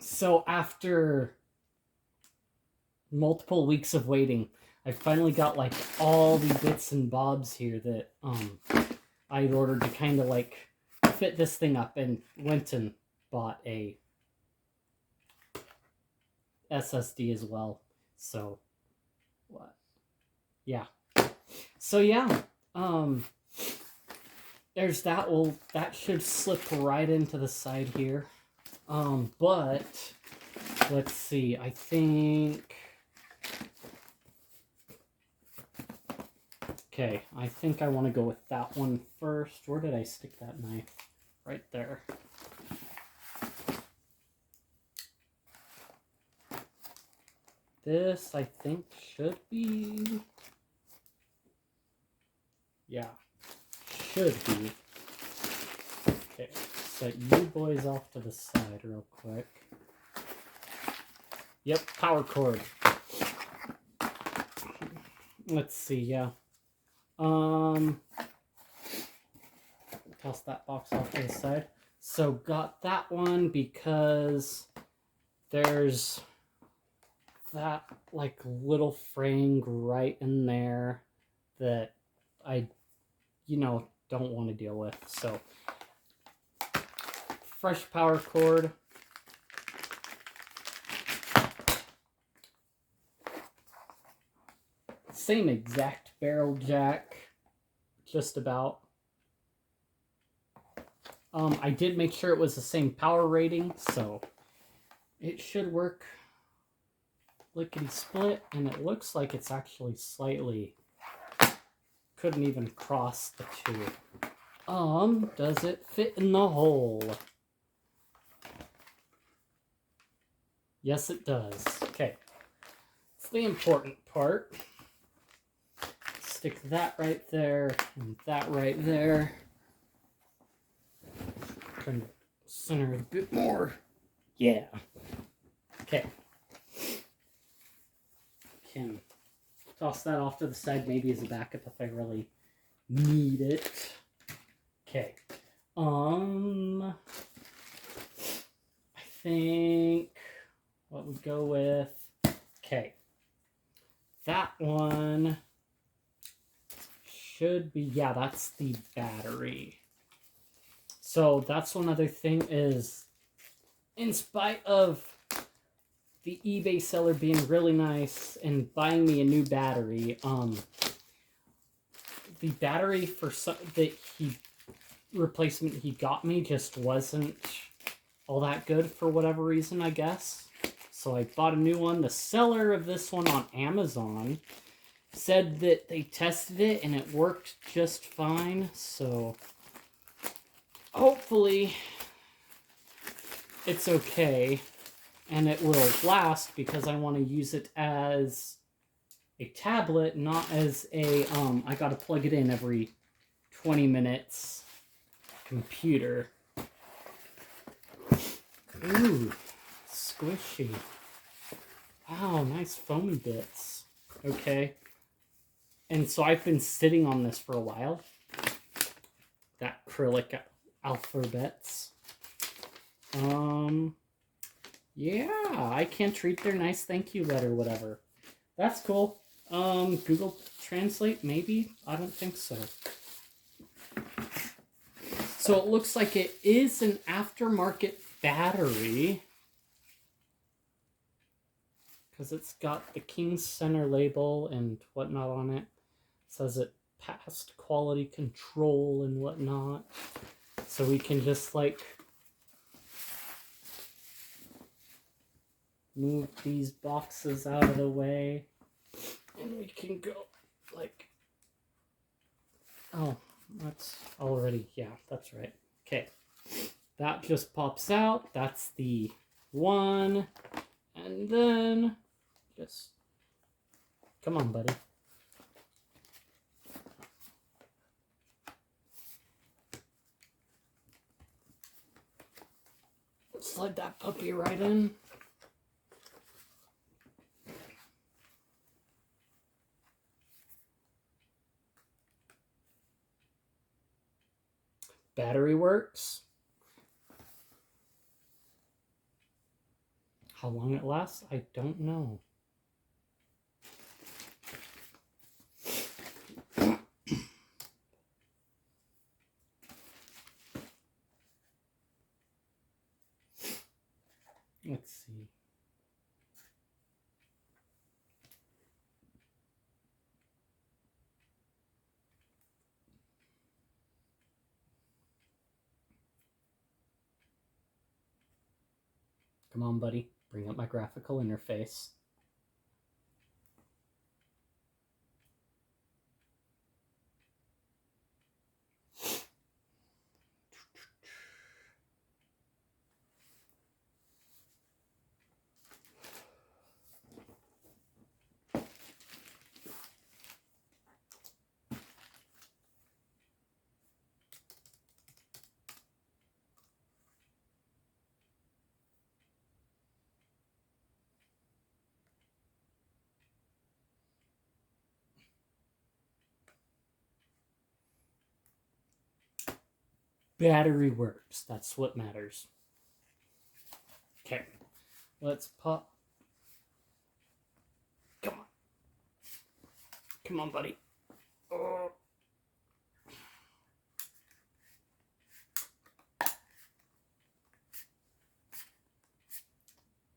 So after multiple weeks of waiting, I finally got like all the bits and bobs here that I had ordered to kind of like fit this thing up, and went and bought a SSD as well. So what? Yeah. So yeah, there's that. Well, that should slip right into the side here. But let's see. I think. Okay, I think I want to go with that one first. Where did I stick that knife? Right there. This, I think, should be... Yeah, should be. Okay, set you boys off to the side real quick. Yep, power cord. Let's see, yeah. Toss that box off to the side. So got that one because there's that like little frame right in there that I, don't want to deal with. So fresh power cord. Same exact barrel jack, just about. I did make sure it was the same power rating, so it should work lickety split, and it looks like it's actually slightly, couldn't even cross the two. Does it fit in the hole? Yes, it does. Okay, it's the important part. Stick that right there, and that right there. Kind of center it a bit more. Yeah. Okay. Can toss that off to the side, maybe as a backup if I really need it. Okay. I think what would go with. Okay. That one should be, yeah, that's the battery. So that's one other thing is, in spite of the eBay seller being really nice and buying me a new battery, the battery for replacement he got me just wasn't all that good for whatever reason, I guess. So I bought a new one. The seller of this one on Amazon said that they tested it and it worked just fine. So hopefully it's okay and it will last, because I want to use it as a tablet, not as a I gotta plug it in every 20 minutes computer. Ooh, squishy. Wow, nice foamy bits. Okay. And so I've been sitting on this for a while. That acrylic alphabets. Yeah, I can't read their nice thank you letter, whatever. That's cool. Google Translate, maybe? I don't think so. So it looks like it is an aftermarket battery, because it's got the King Center label and whatnot on it. It says it passed quality control and whatnot. So we can just like move these boxes out of the way, and we can go like, oh, that's already, yeah, that's right. Okay, that just pops out. That's the one, and then just, come on, buddy. Slide that puppy right in. Battery works. How long it lasts, I don't know. Let's see. Come on, buddy. Bring up my graphical interface. Battery works. That's what matters. Okay. Let's pop. Come on. Come on, buddy. Oh.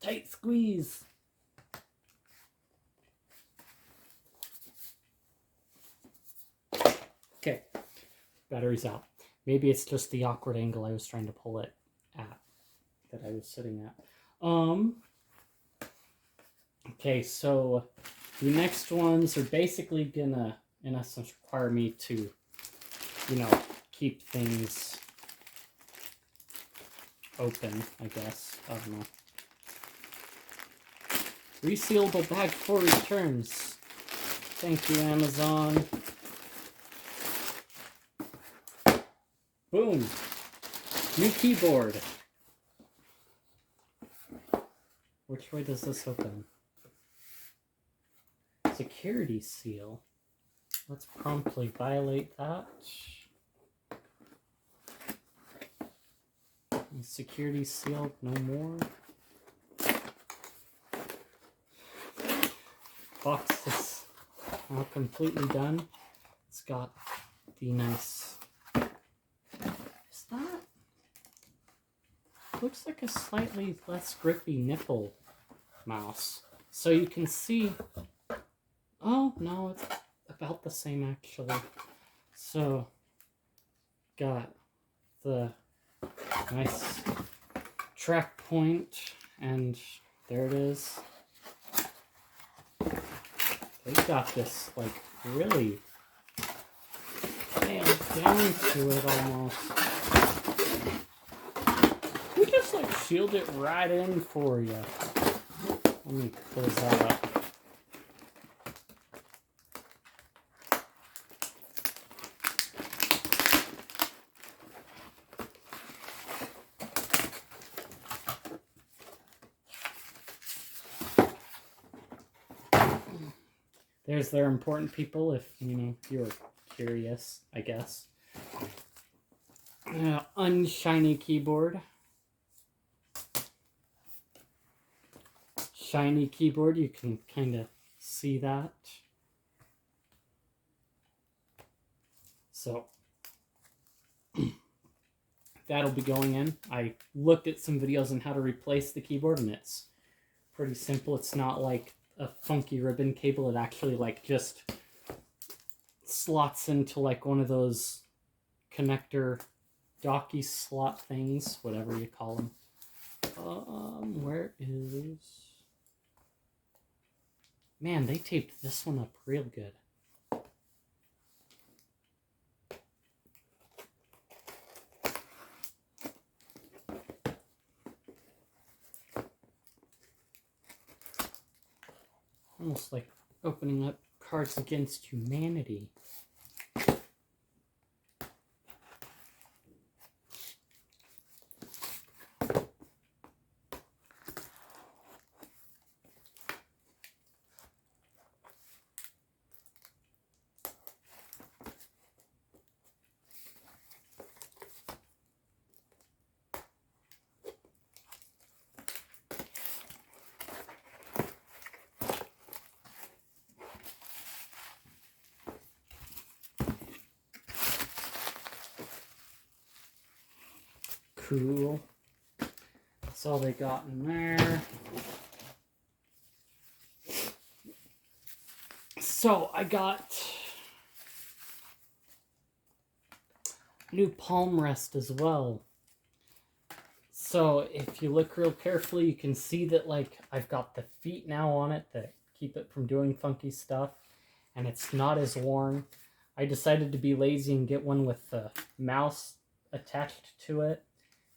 Tight squeeze. Okay. Battery's out. Maybe it's just the awkward angle I was trying to pull it at that I was sitting at. Okay, so the next ones are basically gonna, in essence, require me to, keep things open, I guess. I don't know. Resealable bag for returns. Thank you, Amazon. Boom. New keyboard. Which way does this open? Security seal. Let's promptly violate that. Security seal, no more. Box is now completely done. It's got the nice... Is that... Looks like a slightly less grippy nipple mouse. So you can see... Oh, no, it's about the same actually. So, got the nice track point, and there it is. They've got this, like, really nailed down to it almost. We just, like, sealed it right in for you. Let me close that up. There's their important people if, you're curious, I guess. Unshiny keyboard. Shiny keyboard, you can kind of see that. So, that'll be going in. I looked at some videos on how to replace the keyboard, and it's pretty simple. It's not like a funky ribbon cable. It actually like just slots into like one of those connector docky slot things, whatever you call them. Where is... Man, they taped this one up real good. Almost like opening up Cards Against Humanity. cool. That's all they got in there. So I got new palm rest as well. So if you look real carefully, you can see that like I've got the feet now on it that keep it from doing funky stuff, and it's not as worn. I decided to be lazy and get one with the mouse attached to it,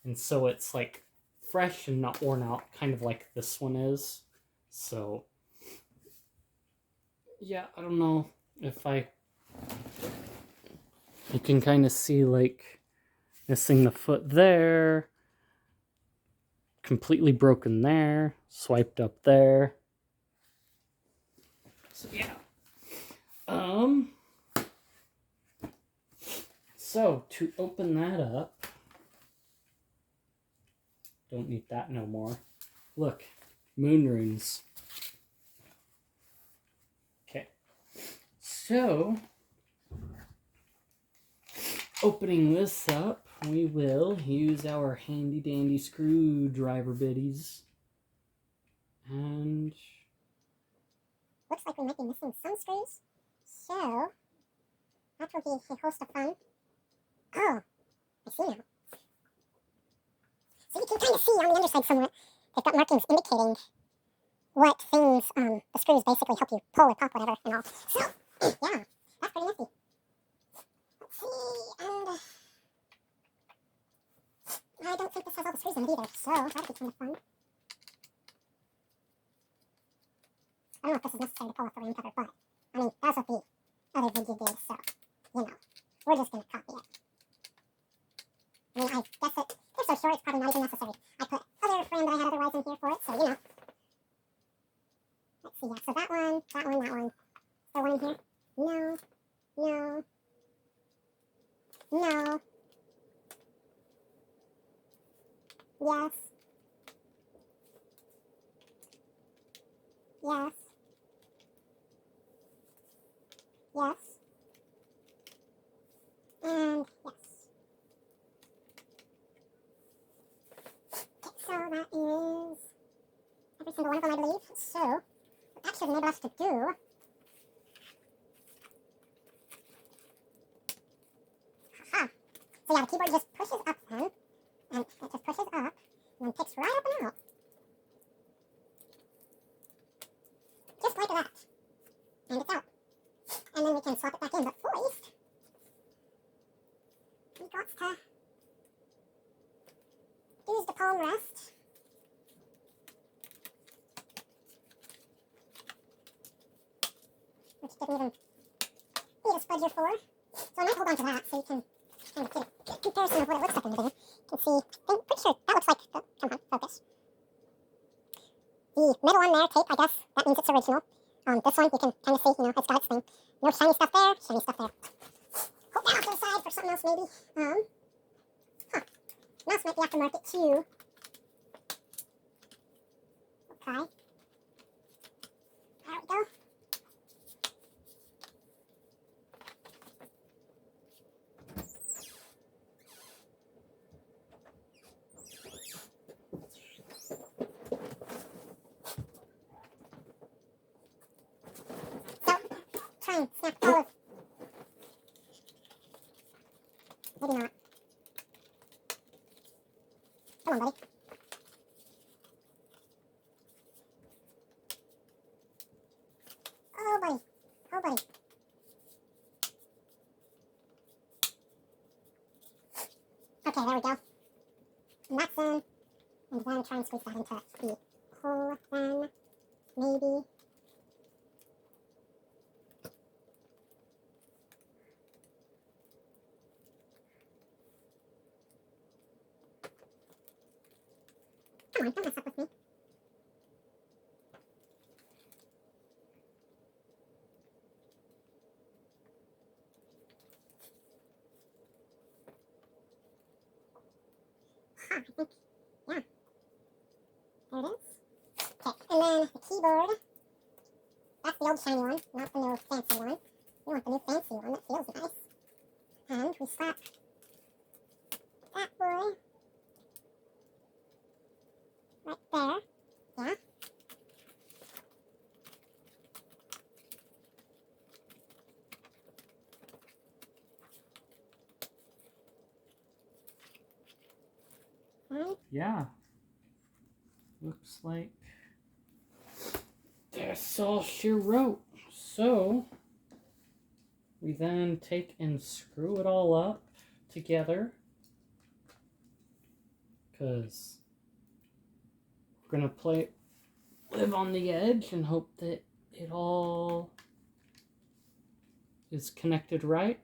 and so it's like fresh and not worn out, kind of like this one is. So yeah, I don't know if you can kind of see like missing the foot there, completely broken there, swiped up there. So yeah. So to open that up, don't need that no more. Look, moon runes. Okay. So opening this up, we will use our handy dandy screwdriver bitties. And looks like we might be missing some screws. So that will be a host of fun. Oh, I see now. So you can kind of see on the underside somewhat, they've got markings indicating what things the screws basically help you pull or pop, whatever, and all. So, yeah, that's pretty nifty. Let's see, and I don't think this has all the screws in it either, so that'll be kind of fun. I don't know if this is necessary to pull off the round cover, but, I mean, that's what the other video did, so, you know, we're just going to copy it. I mean, I guess it, they're so short, it's probably not even necessary. I put other brand that I had otherwise in here for it, so, you know. Let's see, yeah, so that one, that one, that one. Is there one in here? No, no, no. Yes. Yes. Yes. And yes. Okay, so that is every single one of them, I believe. So what that should enable us to do haha. So yeah, the keyboard just pushes up then, and it just pushes up, and then picks right up and out. Just like that. And it's out. And then we can swap it back in, but first, we got to use the palm rest. Which didn't even need a spudger for. So I might hold on to that so you can kind of get a good comparison of what it looks like in the video. You can see, I'm pretty sure that looks like the, come on, focus. The middle one there, tape, I guess, that means it's original. This one, you can kind of see, you know, it's got its thing. No shiny stuff there, shiny stuff there. Hold that off to the side for something else maybe. Mouse might be aftermarket too. Okay. There we go. So, try and snap all of. Maybe not. Come on, buddy. Oh, buddy. Oh, buddy. Okay, there we go. And that's in. And then try and squeeze that into the hole then. Maybe. Come on, don't mess up with me. I think, yeah. There it is. Okay, and then the keyboard. That's the old shiny one, not the new fancy one. We want the new fancy one that feels nice. And we slap that boy yeah, looks like that's all she wrote. So we then take and screw it all up together, because we're gonna live on the edge and hope that it all is connected right.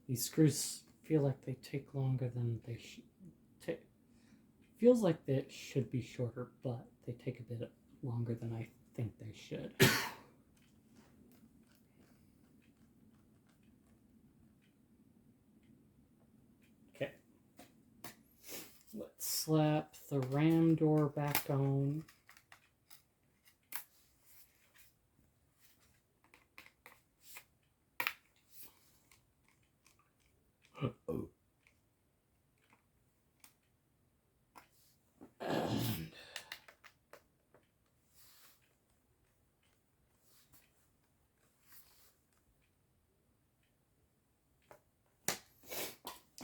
These screws feel like they take longer than they should. Feels like they should be shorter, but they take a bit longer than I think they should. Okay. Let's slap the ram door back on.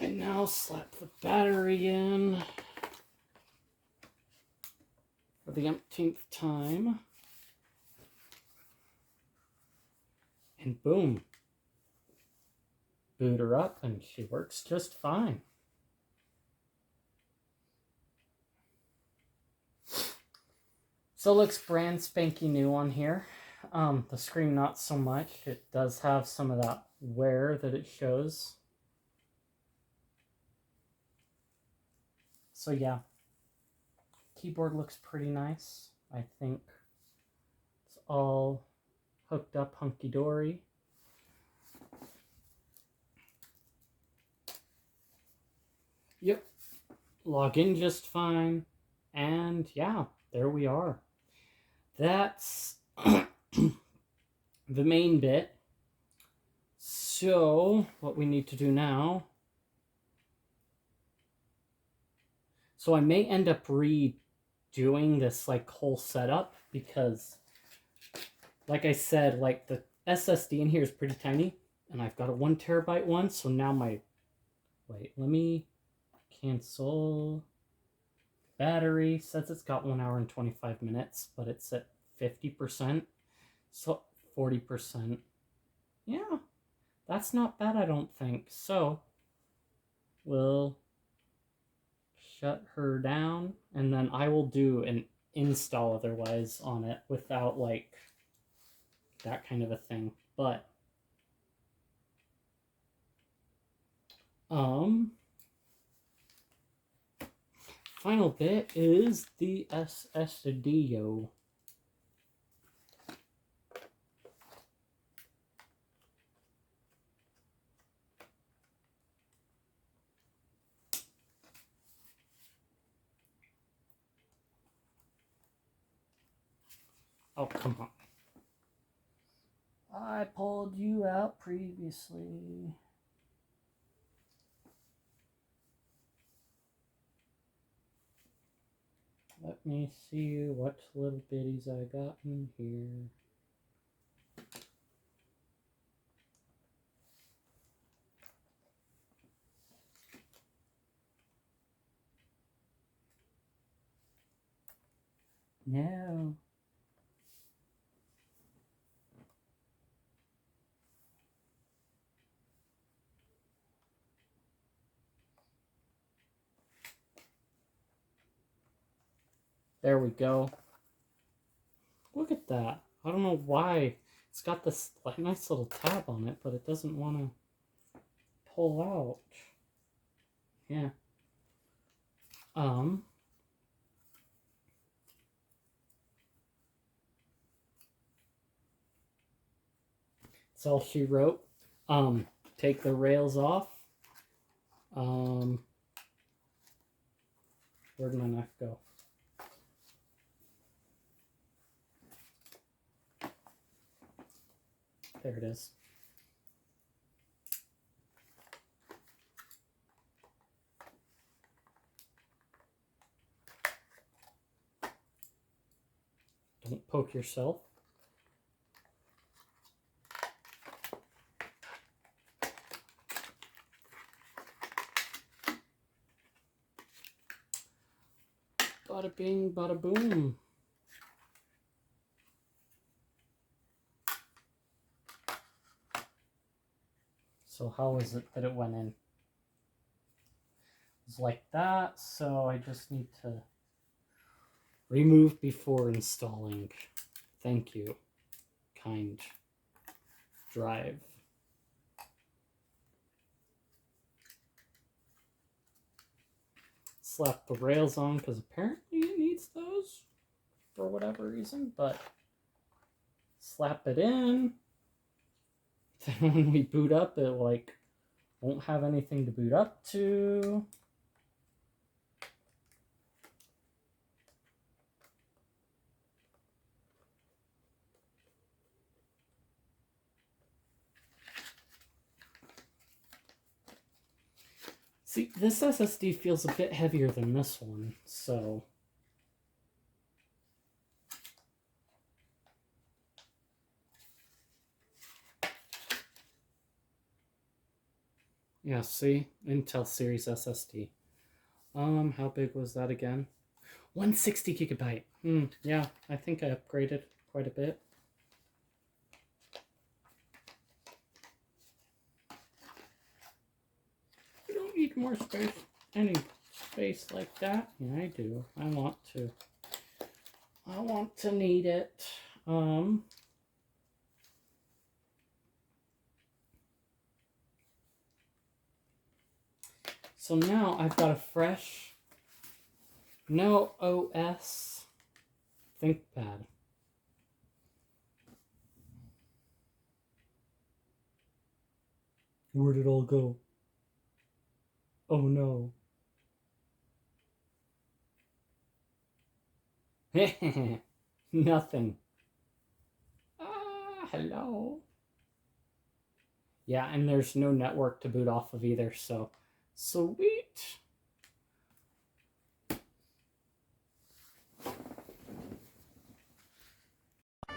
And now slap the battery in for the umpteenth time. And boom. Boot her up and she works just fine. So it looks brand spanky new on here. The screen not so much. It does have some of that wear that it shows. So yeah, keyboard looks pretty nice. I think it's all hooked up hunky-dory. Yep, log in just fine. And yeah, there we are. That's the main bit. So what we need to do now, so I may end up redoing this like whole setup, because like I said, like the SSD in here is pretty tiny and I've got a 1 terabyte one. So now wait, let me cancel battery. Says it's got 1 hour and 25 minutes, but it's at 50%. So 40%. Yeah, that's not bad, I don't think. So we'll shut her down and then I will do an install otherwise on it without like that kind of a thing. But final bit is the SSD. Oh, come on. I pulled you out previously. Let me see what little bitties I got in here. No. There we go. Look at that. I don't know why. It's got this like nice little tab on it, but it doesn't want to pull out. Yeah. That's all she wrote. Take the rails off. Where'd my knife go? there it is. Don't poke yourself. Bada bing, bada boom. So how is it that it went in? It's like that, so I just need to remove before installing. Thank you, kind drive. Slap the rails on because apparently it needs those for whatever reason, but slap it in. Then when we boot up, it like won't have anything to boot up to. See, this SSD feels a bit heavier than this one, so... Yeah, see? Intel Series SSD. How big was that again? 160 gigabyte. Yeah, I think I upgraded quite a bit. You don't need more space. Any space like that? Yeah, I do. I want to. I want to need it. So now I've got a fresh, no OS Thinkpad. Where'd it all go? Oh no. Nothing. Hello. Yeah, and there's no network to boot off of either, so sweet.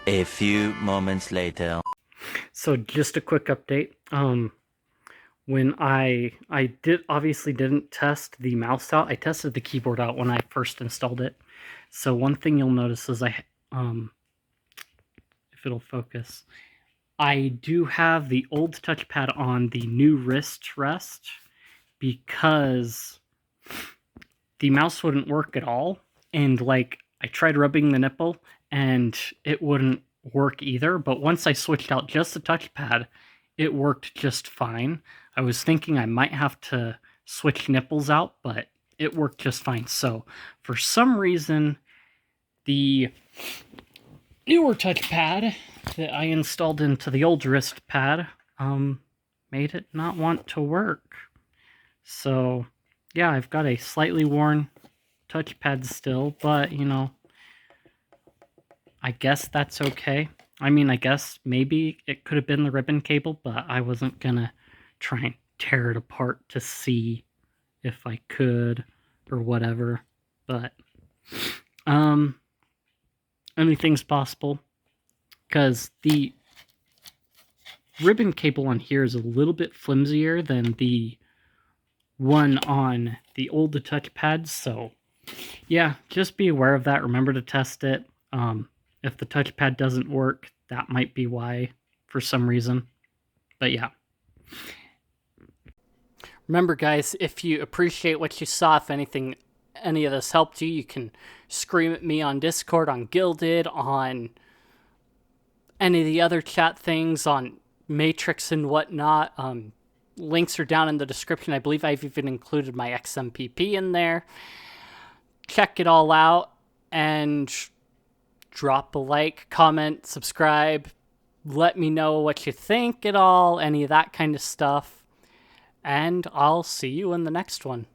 A few moments later. So just a quick update. When I obviously didn't test the mouse out. I tested the keyboard out when I first installed it. So one thing you'll notice is if it'll focus, I do have the old touchpad on the new wrist rest because the mouse wouldn't work at all. And like I tried rubbing the nipple and it wouldn't work either. But once I switched out just the touchpad, it worked just fine. I was thinking I might have to switch nipples out, but it worked just fine. So for some reason, the newer touchpad that I installed into the old wrist pad made it not want to work. So yeah, I've got a slightly worn touchpad still, but you know, I guess that's okay. I mean, I guess maybe it could have been the ribbon cable, but I wasn't gonna try and tear it apart to see if I could or whatever. But anything's possible because the ribbon cable on here is a little bit flimsier than the one on the old touchpads. So yeah, just be aware of that. Remember to test it. If the touchpad doesn't work, that might be why for some reason. But yeah. Remember, guys, if you appreciate what you saw, if any of this helped you, you can scream at me on Discord, on Guilded, on any of the other chat things, on Matrix and whatnot. Links are down in the description. I believe I've even included my XMPP in there. Check it all out and drop a like, comment, subscribe. Let me know what you think at all, any of that kind of stuff. And I'll see you in the next one.